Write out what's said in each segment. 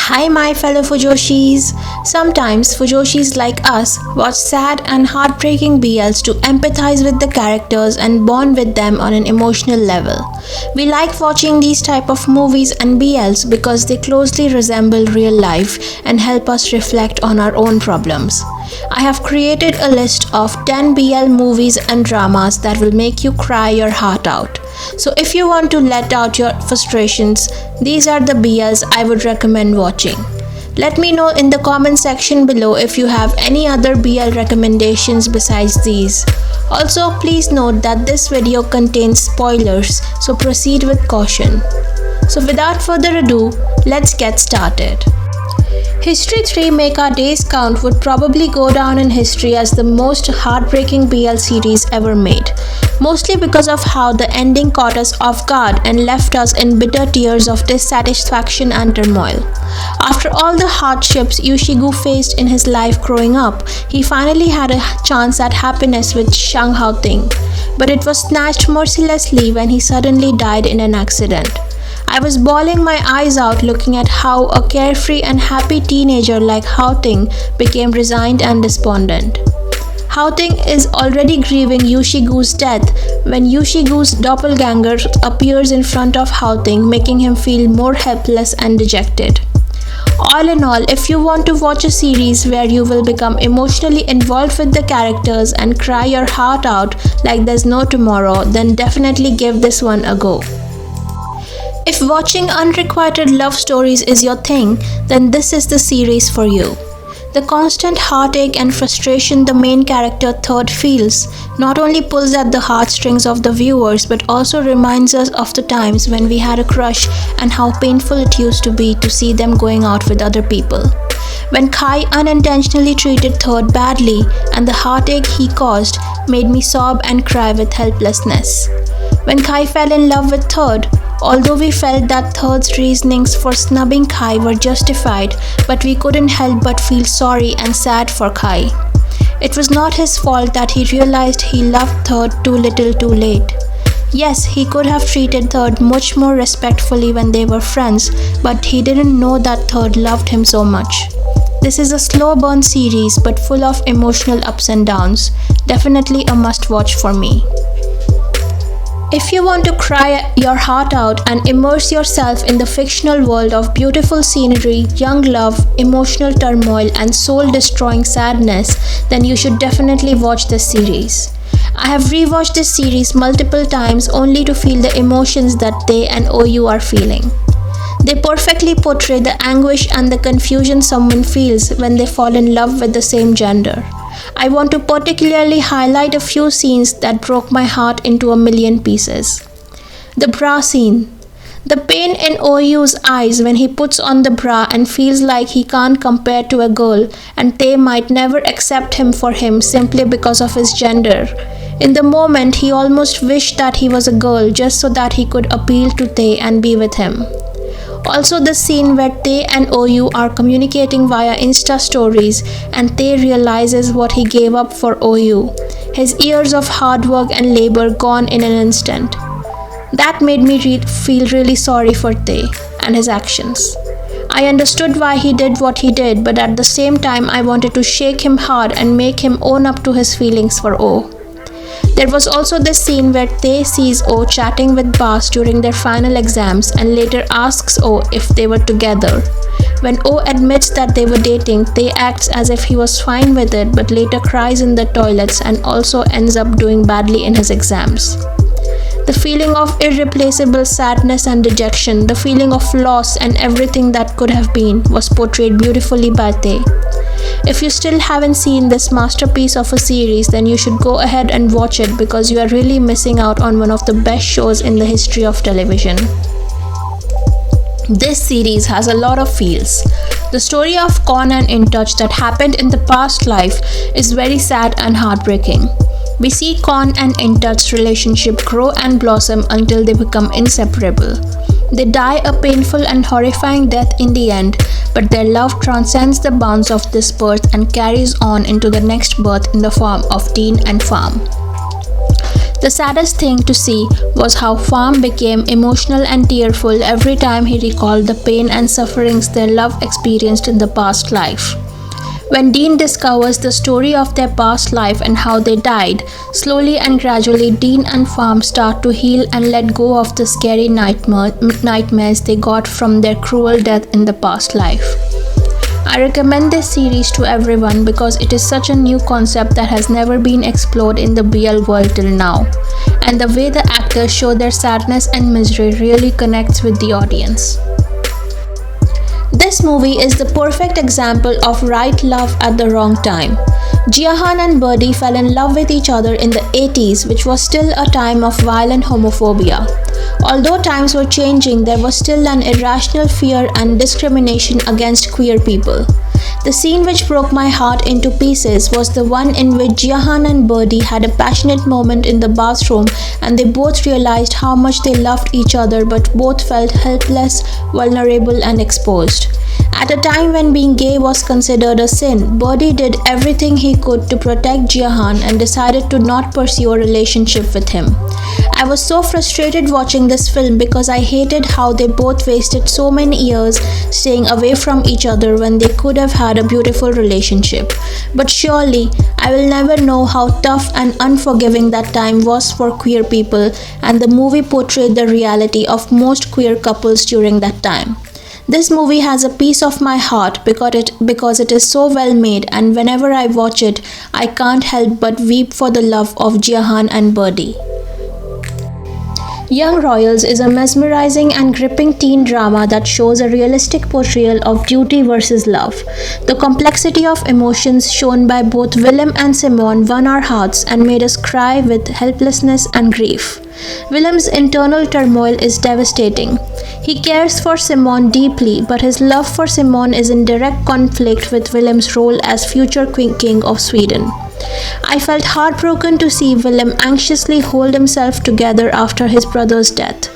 Hi, my fellow Fujoshis. Sometimes Fujoshis like us watch sad and heartbreaking BLs to empathize with the characters and bond with them on an emotional level. We like watching these type of movies and BLs because they closely resemble real life and help us reflect on our own problems. I have created a list of 10 BL movies and dramas that will make you cry your heart out. So if you want to let out your frustrations, these are the BLs I would recommend watching. Let me know in the comment section below if you have any other BL recommendations besides these. Also, please note that this video contains spoilers, so proceed with caution. So without further ado, let's get started. History 3 Make Our Days Count would probably go down in history as the most heartbreaking BL series ever made, mostly because of how the ending caught us off guard and left us in bitter tears of dissatisfaction and turmoil. After all the hardships Yushigu faced in his life growing up, he finally had a chance at happiness with Shang Haoting, but it was snatched mercilessly when he suddenly died in an accident. I was bawling my eyes out looking at how a carefree and happy teenager like Haoting became resigned and despondent. Haoting is already grieving Yushigu's death when Yushigu's doppelganger appears in front of Haoting, making him feel more helpless and dejected. All in all, if you want to watch a series where you will become emotionally involved with the characters and cry your heart out like there's no tomorrow, then definitely give this one a go. If watching unrequited love stories is your thing, then this is the series for you. The constant heartache and frustration the main character Third feels not only pulls at the heartstrings of the viewers but also reminds us of the times when we had a crush and how painful it used to be to see them going out with other people. When Kai unintentionally treated Third badly and the heartache he caused made me sob and cry with helplessness. When Kai fell in love with Third, although we felt that Third's reasonings for snubbing Kai were justified, but we couldn't help but feel sorry and sad for Kai. It was not his fault that he realized he loved Third too little too late. Yes, he could have treated Third much more respectfully when they were friends, but he didn't know that Third loved him so much. This is a slow burn series but full of emotional ups and downs. Definitely a must watch for me. If you want to cry your heart out and immerse yourself in the fictional world of beautiful scenery, young love, emotional turmoil, and soul-destroying sadness, then you should definitely watch this series. I have rewatched this series multiple times only to feel the emotions that they and OU are feeling. They perfectly portray the anguish and the confusion someone feels when they fall in love with the same gender. I want to particularly highlight a few scenes that broke my heart into a million pieces. The bra scene. The pain in OU's eyes when he puts on the bra and feels like he can't compare to a girl and Tae might never accept him for him simply because of his gender. In the moment, he almost wished that he was a girl just so that he could appeal to Tae and be with him. Also the scene where Tae and OU are communicating via Insta stories and Tae realizes what he gave up for OU. His years of hard work and labor gone in an instant. That made me feel really sorry for Tae and his actions. I understood why he did what he did, but at the same time I wanted to shake him hard and make him own up to his feelings for O. There was also this scene where Tae sees O chatting with Bas during their final exams and later asks O if they were together. When O admits that they were dating, Tae acts as if he was fine with it but later cries in the toilets and also ends up doing badly in his exams. The feeling of irreplaceable sadness and dejection, the feeling of loss and everything that could have been, was portrayed beautifully by Tae. If you still haven't seen this masterpiece of a series, then you should go ahead and watch it because you are really missing out on one of the best shows in the history of television. This series has a lot of feels. The story of Kon and In Touch that happened in the past life is very sad and heartbreaking. We see Kon and In Touch's relationship grow and blossom until they become inseparable. They die a painful and horrifying death in the end, but their love transcends the bounds of this birth and carries on into the next birth in the form of Dean and Farm. The saddest thing to see was how Farm became emotional and tearful every time he recalled the pain and sufferings their love experienced in the past life. When Dean discovers the story of their past life and how they died, slowly and gradually Dean and Farm start to heal and let go of the scary nightmares they got from their cruel death in the past life. I recommend this series to everyone because it is such a new concept that has never been explored in the BL world till now, and the way the actors show their sadness and misery really connects with the audience. This movie is the perfect example of right love at the wrong time. Jiahan and Birdie fell in love with each other in the 80s, which was still a time of violent homophobia. Although times were changing, there was still an irrational fear and discrimination against queer people. The scene which broke my heart into pieces was the one in which Jiahan and Birdie had a passionate moment in the bathroom and they both realized how much they loved each other but both felt helpless, vulnerable and exposed. At a time when being gay was considered a sin, Birdie did everything he could to protect Jiahan and decided to not pursue a relationship with him. I was so frustrated watching this film because I hated how they both wasted so many years staying away from each other when they could have had a beautiful relationship. But surely, I will never know how tough and unforgiving that time was for queer people, and the movie portrayed the reality of most queer couples during that time. This movie has a piece of my heart because it is so well made, and whenever I watch it, I can't help but weep for the love of Jiahan and Birdie. Young Royals is a mesmerizing and gripping teen drama that shows a realistic portrayal of duty versus love. The complexity of emotions shown by both Willem and Simone won our hearts and made us cry with helplessness and grief. Willem's internal turmoil is devastating. He cares for Simone deeply, but his love for Simone is in direct conflict with Willem's role as future king of Sweden. I felt heartbroken to see Willem anxiously hold himself together after his brother's death.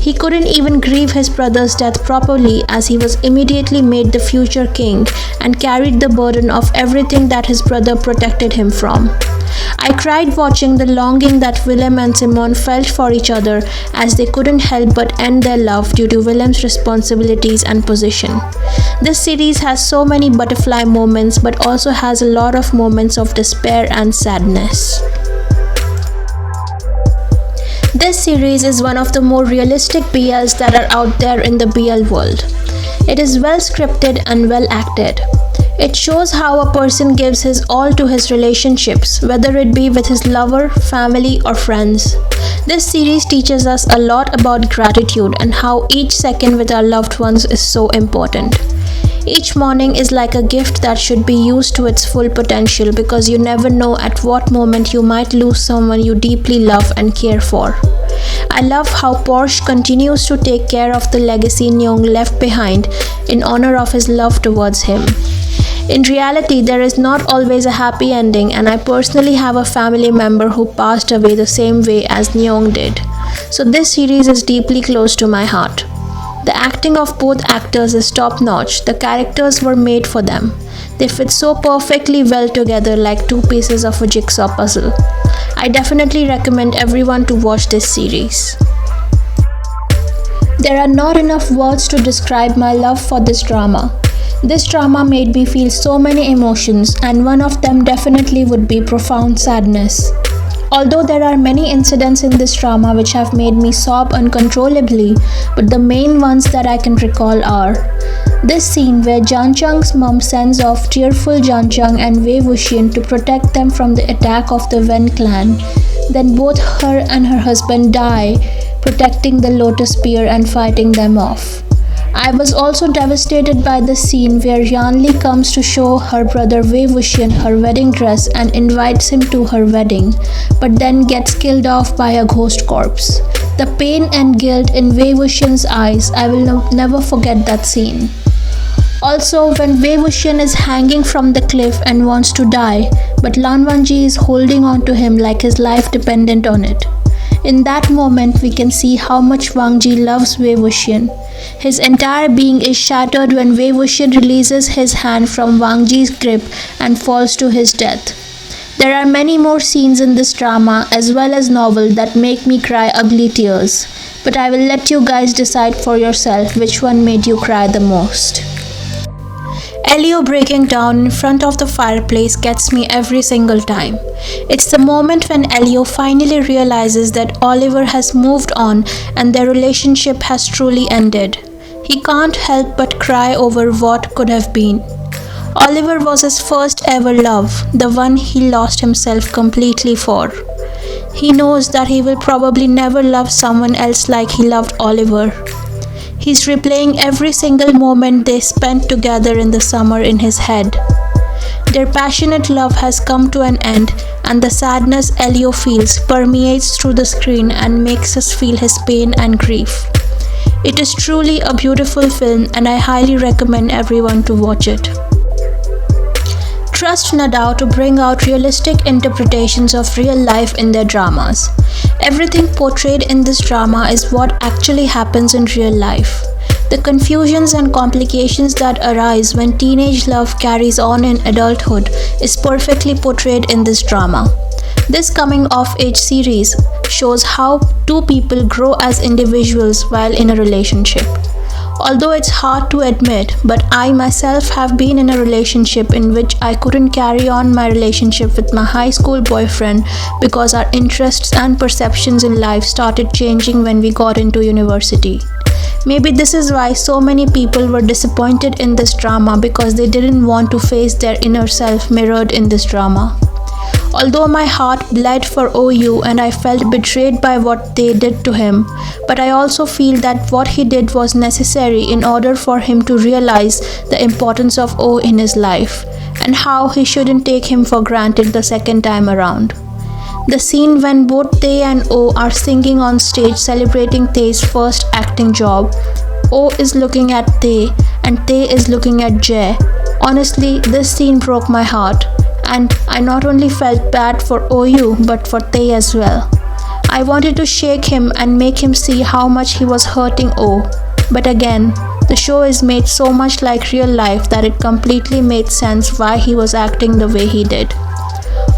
He couldn't even grieve his brother's death properly as he was immediately made the future king and carried the burden of everything that his brother protected him from. I cried watching the longing that Willem and Simone felt for each other as they couldn't help but end their love due to Willem's responsibilities and position. This series has so many butterfly moments but also has a lot of moments of despair and sadness. This series is one of the more realistic BLs that are out there in the BL world. It is well scripted and well acted. It shows how a person gives his all to his relationships, whether it be with his lover, family, or friends. This series teaches us a lot about gratitude and how each second with our loved ones is so important. Each morning is like a gift that should be used to its full potential because you never know at what moment you might lose someone you deeply love and care for. I love how Porsche continues to take care of the legacy Nyong left behind in honor of his love towards him. In reality, there is not always a happy ending, and I personally have a family member who passed away the same way as Nyong did. So this series is deeply close to my heart. The acting of both actors is top-notch. The characters were made for them. They fit so perfectly well together like two pieces of a jigsaw puzzle. I definitely recommend everyone to watch this series. There are not enough words to describe my love for this drama. This drama made me feel so many emotions, and one of them definitely would be profound sadness. Although there are many incidents in this drama which have made me sob uncontrollably, but the main ones that I can recall are this scene where Janchang's mom sends off tearful Janchang and Wei Wuxian to protect them from the attack of the Wen clan. Then both her and her husband die, protecting the lotus spear and fighting them off. I was also devastated by the scene where Yanli comes to show her brother Wei Wuxian her wedding dress and invites him to her wedding, but then gets killed off by a ghost corpse. The pain and guilt in Wei Wuxian's eyes, I will never forget that scene. Also, when Wei Wuxian is hanging from the cliff and wants to die, but Lan Wangji is holding on to him like his life depended on it. In that moment, we can see how much Wang Ji loves Wei Wuxian. His entire being is shattered when Wei Wuxian releases his hand from Wang Ji's grip and falls to his death. There are many more scenes in this drama as well as novel that make me cry ugly tears, but I will let you guys decide for yourself which one made you cry the most. Elio breaking down in front of the fireplace gets me every single time. It's the moment when Elio finally realizes that Oliver has moved on and their relationship has truly ended. He can't help but cry over what could have been. Oliver was his first ever love, the one he lost himself completely for. He knows that he will probably never love someone else like he loved Oliver. He's replaying every single moment they spent together in the summer in his head. Their passionate love has come to an end, and the sadness Elio feels permeates through the screen and makes us feel his pain and grief. It is truly a beautiful film, and I highly recommend everyone to watch it. Trust Nadao to bring out realistic interpretations of real life in their dramas. Everything portrayed in this drama is what actually happens in real life. The confusions and complications that arise when teenage love carries on in adulthood is perfectly portrayed in this drama. This coming-of-age series shows how two people grow as individuals while in a relationship. Although it's hard to admit, but I myself have been in a relationship in which I couldn't carry on my relationship with my high school boyfriend because our interests and perceptions in life started changing when we got into university. Maybe this is why so many people were disappointed in this drama, because they didn't want to face their inner self mirrored in this drama. Although my heart bled for OU and I felt betrayed by what they did to him, but I also feel that what he did was necessary in order for him to realize the importance of O in his life and how he shouldn't take him for granted the second time around. The scene when both Tae and O are singing on stage celebrating Tae's first acting job. O is looking at Tae and Tae is looking at Jae. Honestly, this scene broke my heart. And I not only felt bad for OU but for Tae as well. I wanted to shake him and make him see how much he was hurting O. But again, the show is made so much like real life that it completely made sense why he was acting the way he did.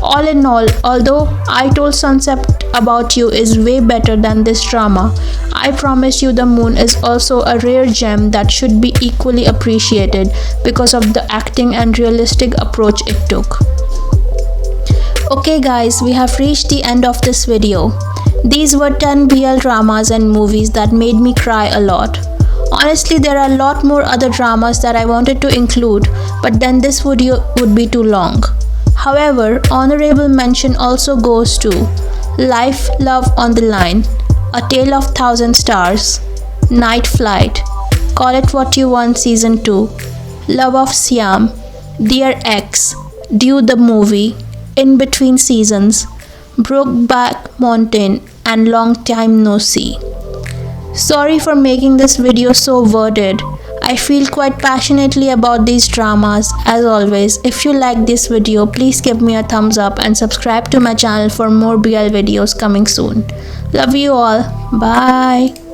All in all, although I Told Sunset About You is way better than this drama, I Promise You the Moon is also a rare gem that should be equally appreciated because of the acting and realistic approach it took. Okay guys, we have reached the end of this video. These were 10 BL dramas and movies that made me cry a lot. Honestly, there are a lot more other dramas that I wanted to include, but then this video would be too long. However, honorable mention also goes to Life, Love on the Line, A Tale of Thousand Stars, Night Flight, Call It What You Want Season 2, Love of Siam, Dear Ex, Due the Movie, In Between Seasons, Brokeback Mountain, and Long Time No See. Sorry for making this video so worded. I feel quite passionately about these dramas. As always, if you like this video, please give me a thumbs up and subscribe to my channel for more BL videos coming soon. Love you all. Bye.